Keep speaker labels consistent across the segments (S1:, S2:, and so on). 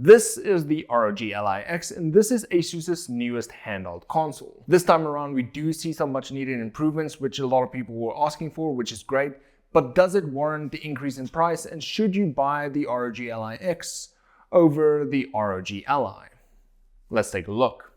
S1: This is the ROG Ally X, and this is Asus's newest handheld console. This time around, we do see some much needed improvements, which a lot of people were asking for, which is great. But does it warrant the increase in price, and should you buy the ROG Ally X over the ROG Ally? Let's take a look.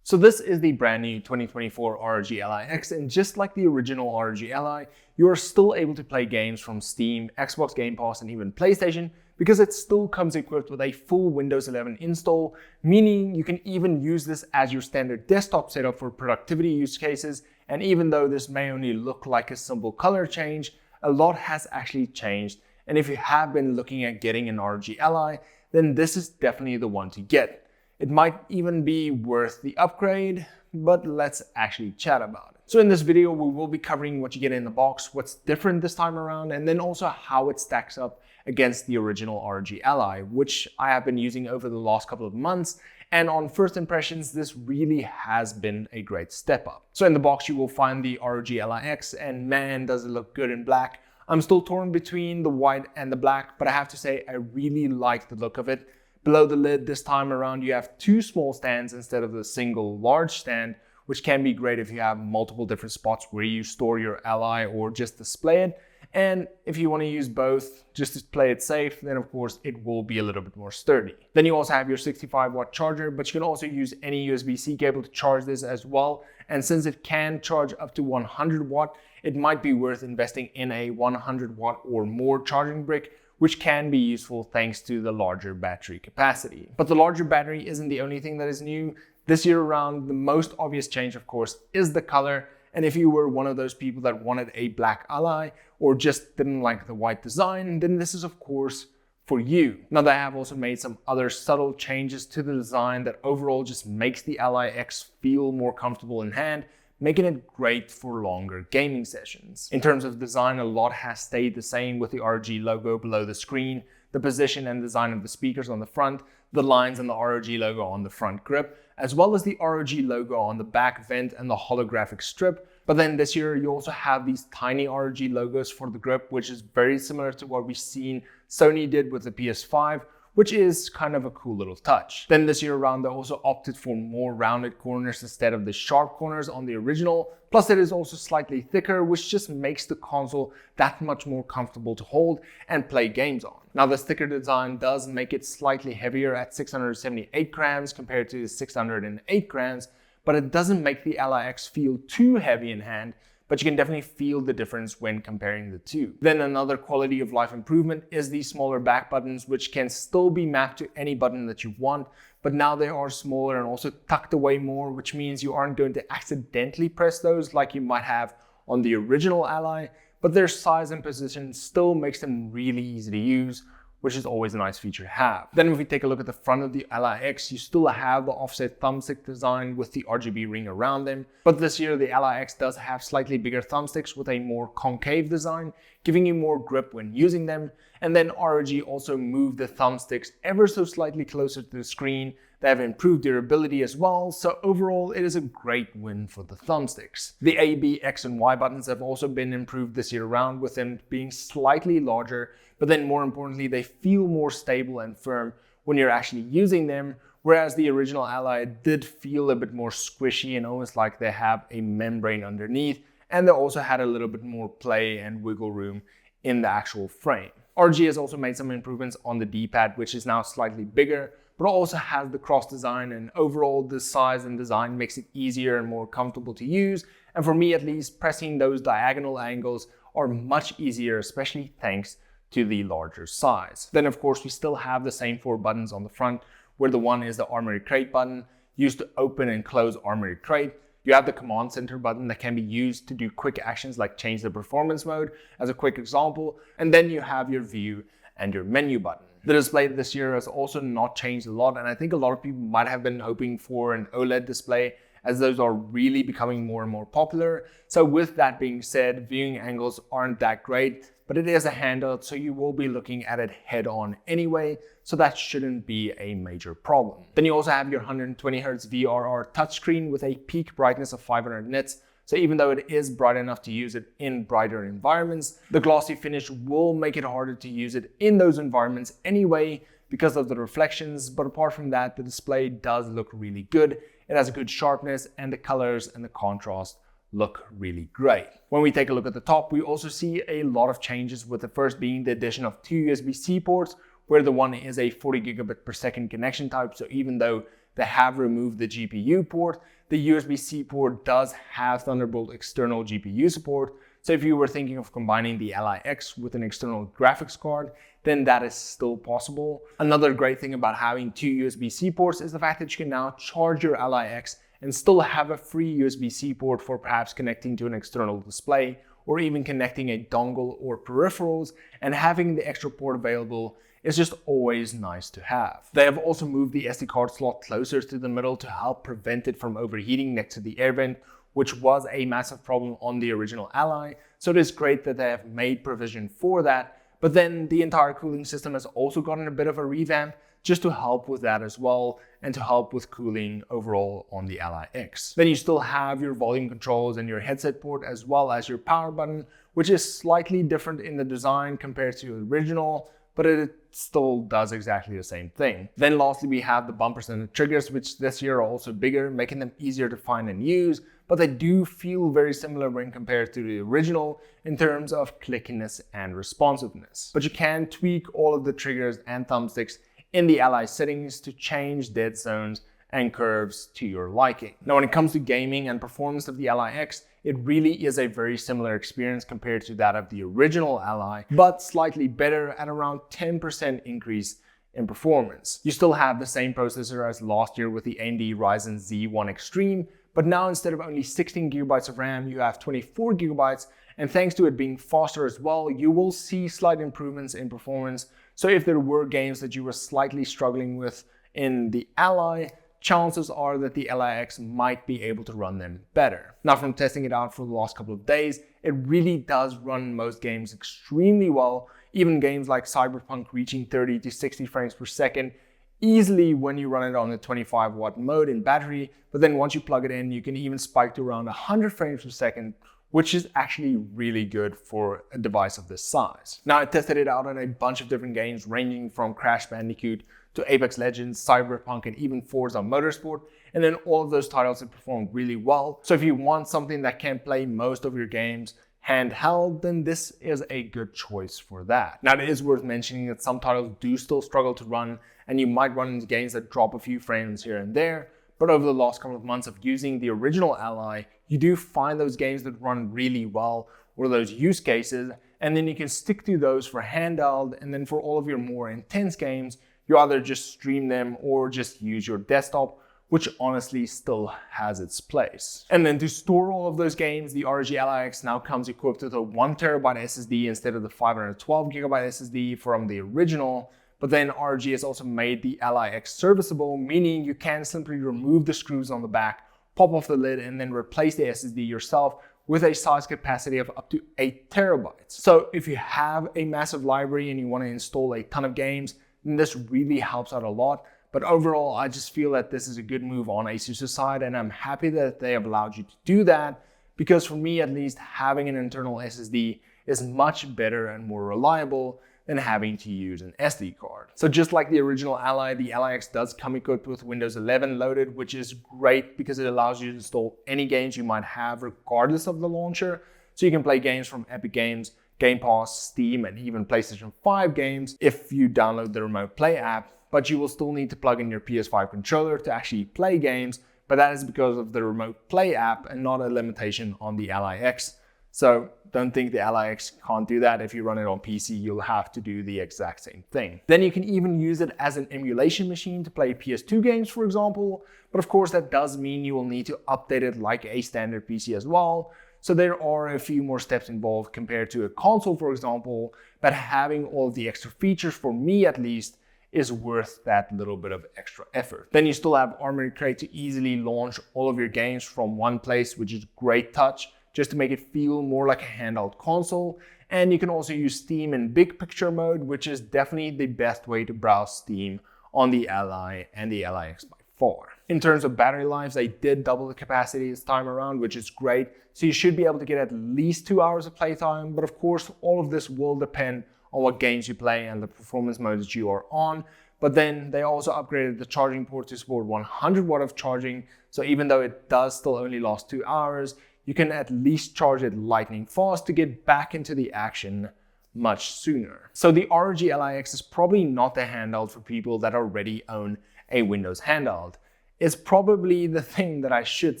S1: So this is the brand new 2024 ROG Ally X, and just like the original ROG Ally, you are still able to play games from Steam, Xbox Game Pass, and even PlayStation, because it still comes equipped with a full Windows 11 install, meaning you can even use this as your standard desktop setup for productivity use cases. And even though this may only look like a simple color change, a lot has actually changed. And if you have been looking at getting an ROG Ally, then this is definitely the one to get. It might even be worth the upgrade, but let's actually chat about it. So in this video, we will be covering what you get in the box, what's different this time around, and then also how it stacks up against the original ROG Ally, which I have been using over the last couple of months. And on first impressions, this really has been a great step up. So in the box, you will find the ROG Ally X, and man, does it look good in black. I'm still torn between the white and the black, but I have to say I really like the look of it. Below the lid this time around, you have two small stands instead of the single large stand, which can be great if you have multiple different spots where you store your Ally or just display it. And if you want to use both just to play it safe, then of course it will be a little bit more sturdy. Then you also have your 65-watt charger, but you can also use any USB-C cable to charge this as well. And since it can charge up to 100 watt, it might be worth investing in a 100 watt or more charging brick, which can be useful thanks to the larger battery capacity. But the larger battery isn't the only thing that is new. This year around, the most obvious change, of course, is the color. And if you were one of those people that wanted a black Ally or just didn't like the white design, then this is of course for you. Now they have also made some other subtle changes to the design that overall just makes the Ally X feel more comfortable in hand, making it great for longer gaming sessions. In terms of design, a lot has stayed the same, with the ROG logo below the screen, the position and design of the speakers on the front, the lines and the ROG logo on the front grip, as well as the ROG logo on the back vent and the holographic strip. But then this year, you also have these tiny ROG logos for the grip, which is very similar to what we've seen Sony did with the PS5, which is kind of a cool little touch. Then this year around, they also opted for more rounded corners instead of the sharp corners on the original. Plus it is also slightly thicker, which just makes the console that much more comfortable to hold and play games on. Now this thicker design does make it slightly heavier at 678 grams compared to 608 grams, but it doesn't make the Ally X feel too heavy in hand, but you can definitely feel the difference when comparing the two. Then another quality of life improvement is the smaller back buttons, which can still be mapped to any button that you want, but now they are smaller and also tucked away more, which means you aren't going to accidentally press those like you might have on the original Ally, but their size and position still makes them really easy to use, which is always a nice feature to have. Then if we take a look at the front of the Ally X, you still have the offset thumbstick design with the RGB ring around them. But this year, the Ally X does have slightly bigger thumbsticks with a more concave design, giving you more grip when using them. And then ROG also moved the thumbsticks ever so slightly closer to the screen. They have improved durability as well, so overall it is a great win for the thumbsticks. The A, B, X and Y buttons have also been improved this year around, with them being slightly larger, but then more importantly they feel more stable and firm when you're actually using them, whereas the original Ally did feel a bit more squishy and almost like they have a membrane underneath, and they also had a little bit more play and wiggle room in the actual frame. ROG has also made some improvements on the D-pad, which is now slightly bigger, but also has the cross design, and overall the size and design makes it easier and more comfortable to use. And for me at least, pressing those diagonal angles are much easier, especially thanks to the larger size. Then of course we still have the same 4 buttons on the front, where the one is the Armory Crate button, used to open and close Armory Crate. You have the Command Center button that can be used to do quick actions like change the performance mode as a quick example. And then you have your view and your menu button. The display this year has also not changed a lot, and I think a lot of people might have been hoping for an OLED display, as those are really becoming more and more popular. So with that being said, viewing angles aren't that great, but it is a handheld, so you will be looking at it head on anyway, so that shouldn't be a major problem. Then you also have your 120Hz VRR touchscreen with a peak brightness of 500 nits, So even though it is bright enough to use it in brighter environments, the glossy finish will make it harder to use it in those environments anyway because of the reflections. But apart from that, the display does look really good. It has a good sharpness, and the colors and the contrast look really great. When we take a look at the top, we also see a lot of changes, with the first being the addition of 2 USB-C ports, where the one is a 40 gigabit per second connection type. So even though they have removed the GPU port, the USB-C port does have Thunderbolt external GPU support. So if you were thinking of combining the Ally X with an external graphics card, then that is still possible. Another great thing about having 2 USB-C ports is the fact that you can now charge your Ally X and still have a free USB-C port for perhaps connecting to an external display, or even connecting a dongle or peripherals, and having the extra port available is just always nice to have. They have also moved the SD card slot closer to the middle to help prevent it from overheating next to the air vent, which was a massive problem on the original Ally. So it is great that they have made provision for that. But then the entire cooling system has also gotten a bit of a revamp just to help with that as well, and to help with cooling overall on the Ally X. Then you still have your volume controls and your headset port, as well as your power button, which is slightly different in the design compared to the original, but it still does exactly the same thing. Then lastly, we have the bumpers and the triggers, which this year are also bigger, making them easier to find and use, but they do feel very similar when compared to the original in terms of clickiness and responsiveness. But you can tweak all of the triggers and thumbsticks in the Ally settings to change dead zones and curves to your liking. Now, when it comes to gaming and performance of the Ally X, it really is a very similar experience compared to that of the original Ally, but slightly better at around 10% increase in performance. You still have the same processor as last year with the AMD Ryzen Z1 Extreme, but now instead of only 16 gigabytes of RAM, you have 24 gigabytes, and thanks to it being faster as well, you will see slight improvements in performance. So if there were games that you were slightly struggling with in the Ally, chances are that the Ally X might be able to run them better. Now, from testing it out for the last couple of days, it really does run most games extremely well, even games like Cyberpunk reaching 30 to 60 frames per second easily when you run it on the 25 watt mode in battery. But then once you plug it in, you can even spike to around 100 frames per second, which is actually really good for a device of this size. Now, I tested it out on a bunch of different games, ranging from Crash Bandicoot to Apex Legends, Cyberpunk, and even Forza Motorsport. And then all of those titles have performed really well. So if you want something that can play most of your games handheld, then this is a good choice for that. Now, it is worth mentioning that some titles do still struggle to run, and you might run into games that drop a few frames here and there. But over the last couple of months of using the original Ally, you do find those games that run really well, or those use cases, and then you can stick to those for handheld. And then for all of your more intense games, you either just stream them or just use your desktop, which honestly still has its place. And then to store all of those games, the ROG Ally X now comes equipped with a 1TB SSD instead of the 512GB SSD from the original. But then ROG has also made the Ally X serviceable, meaning you can simply remove the screws on the back, pop off the lid, and then replace the SSD yourself with a size capacity of up to 8 terabytes. So if you have a massive library and you want to install a ton of games, then this really helps out a lot. But overall, I just feel that this is a good move on Asus's side, and I'm happy that they have allowed you to do that, because for me at least, having an internal SSD is much better and more reliable than having to use an SD card. So just like the original Ally, the Ally X does come equipped with Windows 11 loaded, which is great because it allows you to install any games you might have regardless of the launcher. So you can play games from Epic Games, Game Pass, Steam, and even PlayStation 5 games if you download the Remote Play app, but you will still need to plug in your PS5 controller to actually play games, but that is because of the Remote Play app and not a limitation on the Ally X. So don't think the Ally X can't do that. If you run it on PC, you'll have to do the exact same thing. Then you can even use it as an emulation machine to play PS2 games, for example. But of course, that does mean you will need to update it like a standard PC as well. So there are a few more steps involved compared to a console, for example, but having all of the extra features, for me at least, is worth that little bit of extra effort. Then you still have Armoury Crate to easily launch all of your games from one place, which is great touch, just to make it feel more like a handheld console. And you can also use Steam in big picture mode, which is definitely the best way to browse Steam on the Ally and the Ally X by far. In terms of battery lives, they did double the capacity this time around, which is great. So you should be able to get at least 2 hours of playtime, but of course, all of this will depend on what games you play and the performance modes you are on. But then they also upgraded the charging port to support 100 watt of charging. So even though it does still only last 2 hours, you can at least charge it lightning fast to get back into the action much sooner. So the ROG Ally X is probably not the handheld for people that already own a Windows handheld. It's probably the thing that I should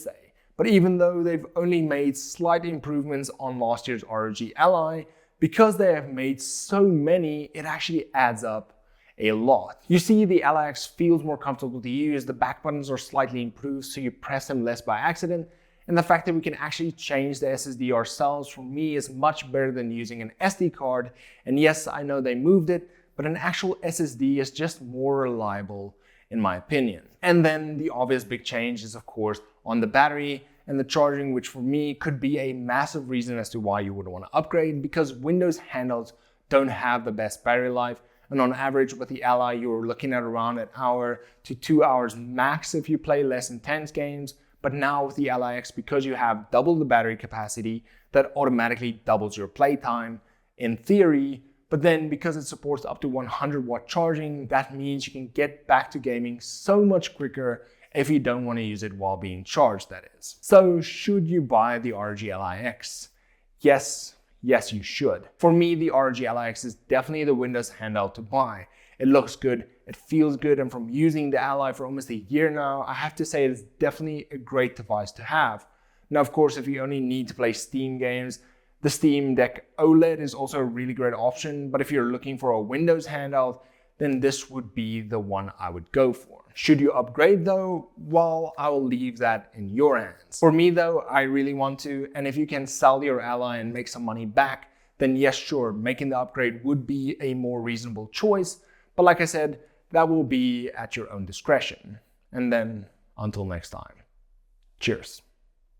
S1: say. But even though they've only made slight improvements on last year's ROG Ally, because they have made so many, it actually adds up a lot. You see, the Ally X feels more comfortable to use, the back buttons are slightly improved so you press them less by accident, and the fact that we can actually change the SSD ourselves for me is much better than using an SD card. And yes, I know they moved it, but an actual SSD is just more reliable in my opinion. And then the obvious big change is of course on the battery and the charging, which for me could be a massive reason as to why you would want to upgrade, because Windows handhelds don't have the best battery life. And on average with the Ally, you're looking at around an hour to 2 hours max if you play less intense games. But now with the Ally X, because you have double the battery capacity, that automatically doubles your playtime in theory. But then because it supports up to 100 watt charging, that means you can get back to gaming so much quicker if you don't want to use it while being charged, that is. So should you buy the ROG Ally X? Yes, you should. For me, the ROG Ally X is definitely the Windows handheld to buy. It looks good, it feels good, and from using the Ally for almost a year now, I have to say it's definitely a great device to have. Now, of course, if you only need to play Steam games, the Steam Deck OLED is also a really great option, but if you're looking for a Windows handheld, then this would be the one I would go for. Should you upgrade though? Well, I will leave that in your hands. For me though, I really want to, and if you can sell your Ally and make some money back, then yes, sure, making the upgrade would be a more reasonable choice. But like I said, that will be at your own discretion. And then until next time, cheers.